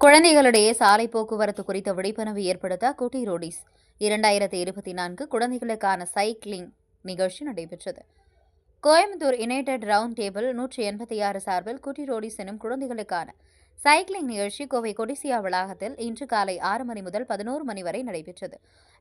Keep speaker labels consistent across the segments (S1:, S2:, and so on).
S1: குழந்தைகளிடையே சாலை போக்குவரத்து குறித்த விழிப்புணர்வு ஏற்படுத்த குட்டி ரோடிஸ் 2024 குழந்தைகளுக்கான சைக்கிளிங் நிகழ்ச்சி நடைபெற்றது. கோயம்புத்தூர் யுனைடெட் ரவுண்ட் டேபிள் 186 சார்பில் குட்டி ரோடிஸ் எனும் குழந்தைகளுக்கான சைக்கிளிங் நிகழ்ச்சி கோவை கொடிசியா வளாகத்தில் இன்று காலை 6 மணி முதல் 11 மணி வரை நடைபெற்றது.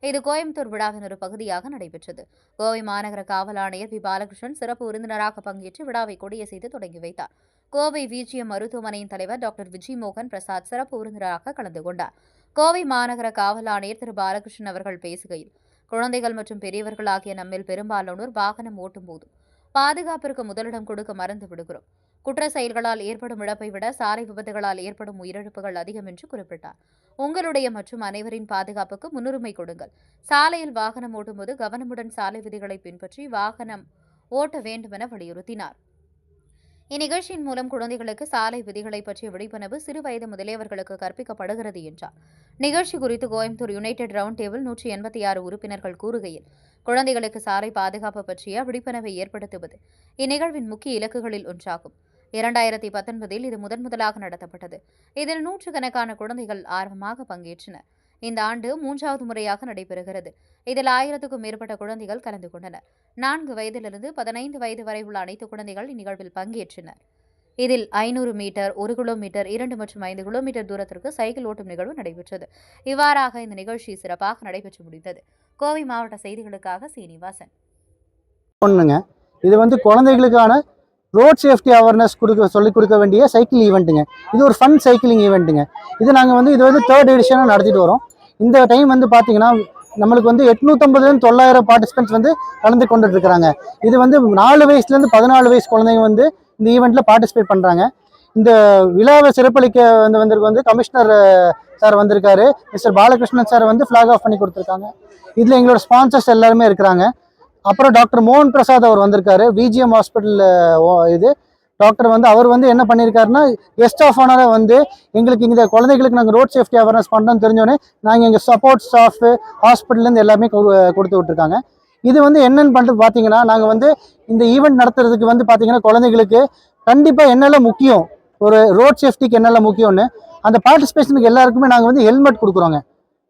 S1: இது கோயம்புத்தூர் விழாவின் ஒரு பகுதியாக நடைபெற்றது. கோவை மாநகர காவல் ஆணையர் வி பாலகிருஷ்ணன் சிறப்பு விருந்தினராக பங்கேற்று விழாவை கொடியசைத்து தொடங்கி வைத்தார். கோவை விஜிஎம் மருத்துவமனையின் தலைவர் டாக்டர் விஜய் மோகன் பிரசாத் சிறப்பு விருந்தினராக கலந்து கொண்டார். கோவை மாநகர காவல் ஆணையர் திரு பாலகிருஷ்ணன் அவர்கள் பேசுகையில், குழந்தைகள் மற்றும் பெரியவர்கள் ஆகிய நம்மில் பெரும்பாலானோர் வாகனம் ஓட்டும் போது பாதுகாப்பிற்கு முதலிடம் கொடுக்க மறந்து விடுகிறோம். குற்ற செயல்களால் ஏற்படும் இழப்பை விட சாலை விபத்துகளால் ஏற்படும் உயிரிழப்புகள் அதிகம் என்று குறிப்பிட்டார். உங்களுடைய மற்றும் அனைவரின் பாதுகாப்புக்கு முன்னுரிமை கொடுங்கள். சாலையில் வாகனம் ஓட்டும்போது கவனமுடன் சாலை விதிகளை பின்பற்றி வாகனம் ஓட்ட வேண்டும் என வலியுறுத்தினார். இந்நிகழ்ச்சியின் மூலம் குழந்தைகளுக்கு சாலை விதிகளை பற்றிய விழிப்புணர்வு சிறு வயது முதலியவர்களுக்கு கற்பிக்கப்படுகிறது என்றார். நிகழ்ச்சி குறித்து கோயம்புத்தூர் யுனைடெட் ரவுண்ட் டேபிள் 186 உறுப்பினர்கள் கூறுகையில், குழந்தைகளுக்கு சாலை பாதுகாப்பு பற்றிய விழிப்புணர்வை ஏற்படுத்துவது இந்நிகழ்வின் முக்கிய இலக்குகளில் ஒன்றாகும். 2019 இது முதன்முதலாக நடத்தப்பட்டது. இதில் நூற்றுக்கணக்கான குழந்தைகள் ஆர்வமாக பங்கேற்றனர். இந்த ஆண்டு 3வது முறையாக நடைபெறுகிறது. இதில் 1000க்கும் மேற்பட்ட குழந்தைகள் கலந்து கொண்டனர். 4 வயதிலிருந்து 15 வயது வரை உள்ள அனைத்து குழந்தைகள் இந்நிகழ்வில் பங்கேற்றனர். இதில் 500 மீட்டர், 1 கிலோமீட்டர், 2 மற்றும் 5 கிலோமீட்டர் தூரத்திற்கு சைக்கிள் ஓட்டும் நிகழ்வு நடைபெற்றது. இவ்வாறாக இந்த நிகழ்ச்சி சிறப்பாக நடைபெற்று முடிந்தது. கோவை மாவட்ட செய்திகளுக்காக சீனிவாசன்.
S2: இது குழந்தைகளுக்கான ரோட் சேஃப்டி அவேர்னஸ் சொல்லிக் கொடுக்க வேண்டிய சைக்கிள் ஈவெண்ட்டுங்க. இது ஒரு ஃபன் சைக்கிளிங் ஈவெண்ட்டுங்க. இது நாங்கள் இது 3rd எடிஷனாக நடத்திட்டு வரோம். இந்த டைம் பார்த்தீங்கன்னா நம்மளுக்கு 850 900 பார்ட்டிசிபென்ட்ஸ் கலந்து கொண்டுட்டு இருக்கிறாங்க. இது 4 வயசுலேருந்து 14 வயசு குழந்தைங்க இந்த ஈவெண்ட்டில் பார்ட்டிசிபேட் பண்ணுறாங்க. இந்த விழாவை சிறப்பளிக்க வந்திருக்கு கமிஷனர் சார் வந்திருக்காரு. Mister Balakrishnan sir flag off பண்ணி கொடுத்துருக்காங்க. இதில் எங்களோட ஸ்பான்சர்ஸ் எல்லாருமே இருக்கிறாங்க. அப்புறம் டாக்டர் மோகன் பிரசாத் அவர் வந்திருக்காரு. விஜிஎம் ஹாஸ்பிட்டல் இது டாக்டர் அவர் என்ன பண்ணியிருக்காருன்னா, கெஸ்ட் ஆஃப் ஆனரை எங்களுக்கு இந்த குழந்தைகளுக்கு நாங்கள் ரோட் சேஃப்டி அவேர்னஸ் பண்ணுறோம்னு தெரிஞ்சோன்னே நாங்கள் எங்கள் சப்போர்ட் ஸ்டாஃப் ஹாஸ்பிட்டல்லேருந்து எல்லாமே கொடுத்து விட்டுருக்காங்க. இது என்னென்னு பண்ணிட்டு பார்த்தீங்கன்னா, நாங்கள் இந்த ஈவெண்ட் நடத்துறதுக்கு பார்த்தீங்கன்னா குழந்தைகளுக்கு கண்டிப்பாக என்னெல்லாம் முக்கியம், ஒரு ரோட் சேஃப்டிக்கு என்னெல்லாம் முக்கியம்னு அந்த பார்ட்டிசிபேஷனுக்கு எல்லாருக்குமே நாங்கள் ஹெல்மெட் கொடுக்குறோங்க.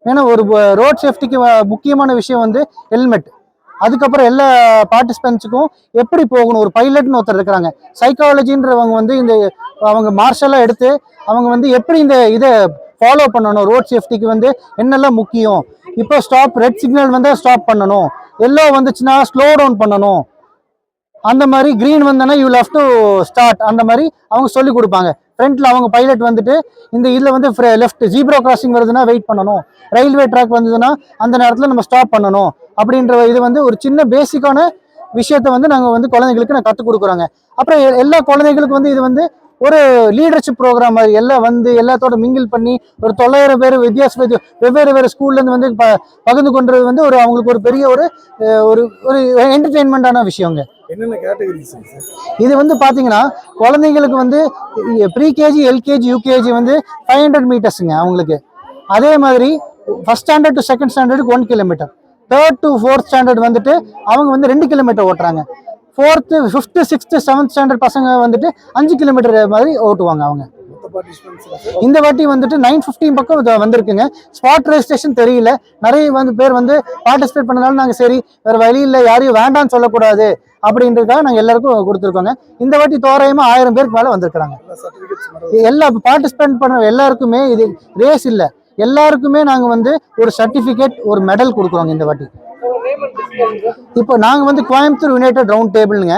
S2: ஏன்னா ஒரு ரோட் சேஃப்டிக்கு முக்கியமான விஷயம் ஹெல்மெட். அதுக்கப்புறம் எல்லா பார்ட்டிசிபென்ட்ஸுக்கும் எப்படி போகணும், ஒரு பைலட்னு ஒருத்தர் இருக்கிறாங்க. சைக்காலஜின்றவங்க இந்த அவங்க மார்ஷலாக எடுத்து அவங்க எப்படி இந்த இதை ஃபாலோ பண்ணணும், ரோட் சேஃப்டிக்கு என்னெல்லாம் முக்கியம், இப்போ ஸ்டாப் ரெட் சிக்னல் வந்தால் ஸ்டாப் பண்ணணும், எல்லோ வந்துச்சுன்னா ஸ்லோ டவுன் பண்ணணும், அந்த மாதிரி green Vandana you have to start, அந்த மாதிரி அவங்க சொல்லி கொடுப்பாங்க. ஃப்ரண்ட்ல அவங்க பைலட் இந்த இதில் லெஃப்ட் ஜீப்ரா கிராசிங் வருதுன்னா வெயிட் பண்ணணும், ரயில்வே ட்ராக் வந்ததுன்னா அந்த நேரத்தில் நம்ம ஸ்டாப் பண்ணணும் அப்படின்ற இது ஒரு சின்ன பேசிக்கான விஷயத்த நாங்கள் குழந்தைங்களுக்கு நான் கற்றுக் கொடுக்குறோங்க. அப்புறம் எல்லா குழந்தைகளுக்கு இது ஒரு லீடர்ஷிப் ப்ரோக்ராம் மாதிரி எல்லாம் எல்லாத்தோட மிங்கிள் பண்ணி ஒரு 900 பேர் வெவ்வேறு ஸ்கூல்லேருந்து பகிர்ந்து கொண்டது ஒரு அவங்களுக்கு ஒரு பெரிய ஒரு ஒரு என்டர்டெயின்மெண்டான விஷயங்க.
S3: என்னென்ன கேட்டகரிஸ்
S2: இது பார்த்தீங்கன்னா குழந்தைங்களுக்கு ப்ரீகேஜி, எல்கேஜி, யூகேஜி 500 மீட்டர்ஸுங்க அவங்களுக்கு. அதே மாதிரி 1st standard to 2nd ஸ்டாண்டர்டுக்கு 1 kilometre, 3rd to 4th standard அவங்க 2 கிலோமீட்டர் ஓட்டுறாங்க. 4th, 5th, 6th, 7th standard பசங்க 5 கிலோமீட்டர் மாதிரி ஓட்டுவாங்க. அவங்க இந்த வாட்டி 915 பக்கம் வந்திருக்குங்க. ஸ்பாட் ரெஜிஸ்ட்ரேஷன் தெரியல, நிறைய பேர் பார்ட்டிசிபேட் பண்ணனால நாங்கள் சரி வேற வழி இல்லை, யாரையும் வேண்டான்னு சொல்லக்கூடாது அப்படின்றதுக்காக நாங்கள் எல்லாருக்கும் கொடுத்துருக்கோங்க. இந்த வாட்டி தோராயமா 1000 பேருக்கு மேலே வந்திருக்கிறாங்க. எல்லா பார்ட்டிசிபேட் பண்ண எல்லாருக்குமே இது ரேஸ் இல்லை, எல்லாருக்குமே நாங்கள் ஒரு சர்டிஃபிகேட், ஒரு மெடல் கொடுக்குறோங்க இந்த வாட்டி. இப்போ நாங்கள் கோயம்புத்தூர் யுனைடெட் ரவுண்ட் டேபிள்ங்க.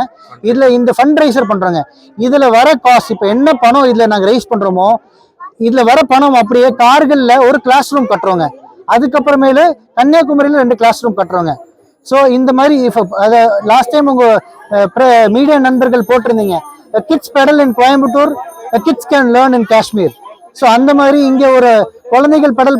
S2: இதில் இந்த ஃபண்ட் ரைசர் பண்ணுறோங்க. இதில் வர காசு, இப்போ என்ன பணம் இதில் நாங்கள் ரைஸ் பண்ணுறோமோ இதில் வர பணம் அப்படியே கார்கில்ல ஒரு கிளாஸ் ரூம் கட்டுறோங்க. அதுக்கப்புறமேலு கன்னியாகுமரியில் 2 கிளாஸ் ரூம் கட்டுறோங்க. ஸோ இந்த மாதிரி அதை லாஸ்ட் டைம் உங்கள் மீடியா நண்பர்கள் போட்டிருந்தீங்க, kids pedal in Coimbatore, kids can learn in Kashmir. So அந்த மாதிரி இங்கே ஒரு குழந்தைகள் பெடல்